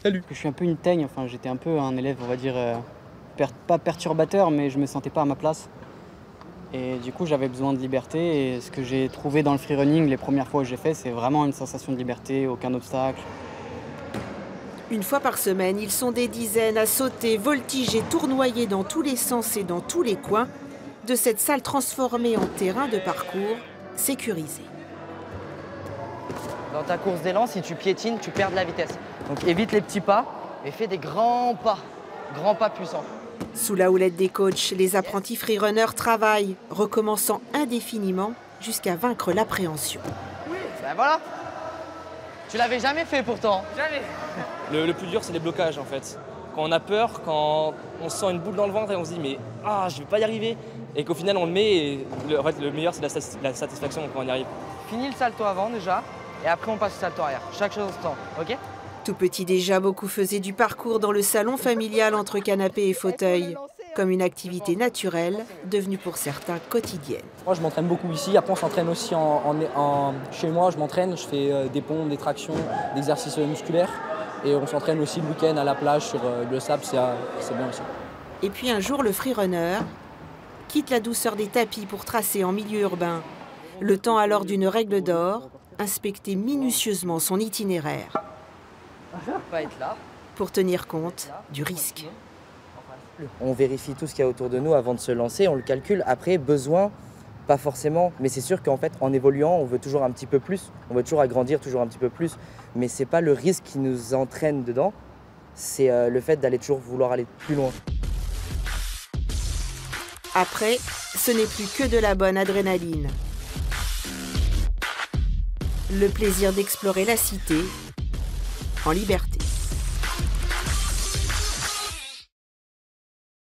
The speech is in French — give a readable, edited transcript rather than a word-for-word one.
Salut. Je suis un peu une teigne, enfin j'étais un peu un élève, on va dire, pas perturbateur, mais je me sentais pas à ma place. Et du coup, j'avais besoin de liberté. Et ce que j'ai trouvé dans le freerunning les premières fois que j'ai fait, c'est vraiment une sensation de liberté, aucun obstacle. Une fois par semaine, ils sont des dizaines à sauter, voltiger, tournoyer dans tous les sens et dans tous les coins de cette salle transformée en terrain de parcours sécurisé. Dans ta course d'élan, si tu piétines, tu perds de la vitesse. Donc évite les petits pas et fais des grands pas puissants. Sous la houlette des coachs, les apprentis freerunners travaillent, recommençant indéfiniment jusqu'à vaincre l'appréhension. Ben voilà. Tu l'avais jamais fait pourtant. Jamais. Le plus dur, c'est les blocages en fait. Quand on a peur, quand on sent une boule dans le ventre et on se dit mais je vais pas y arriver. Et qu'au final on le met et en fait, le meilleur c'est la satisfaction quand on y arrive. Finis le salto avant déjà et après on passe au salto arrière. Chaque chose en temps, ok? Tout petit déjà, beaucoup faisaient du parcours dans le salon familial entre canapé et fauteuil, comme une activité naturelle, devenue pour certains quotidienne. Moi, je m'entraîne beaucoup ici. Après, on s'entraîne aussi chez moi. Je m'entraîne, je fais des pompes, des tractions, des exercices musculaires. Et on s'entraîne aussi le week-end à la plage sur le sable, c'est bien aussi. Et puis un jour, le freerunner quitte la douceur des tapis pour tracer en milieu urbain. Le temps alors d'une règle d'or, inspecter minutieusement son itinéraire Pas être là. pour tenir compte du risque. On vérifie tout ce qu'il y a autour de nous avant de se lancer, on le calcule. Après, besoin, pas forcément. Mais c'est sûr qu'en fait, en évoluant, on veut toujours un petit peu plus. On veut toujours agrandir, toujours un petit peu plus. Mais c'est pas le risque qui nous entraîne dedans. C'est le fait d'aller toujours vouloir aller plus loin. Après, ce n'est plus que de la bonne adrénaline. Le plaisir d'explorer la cité en liberté.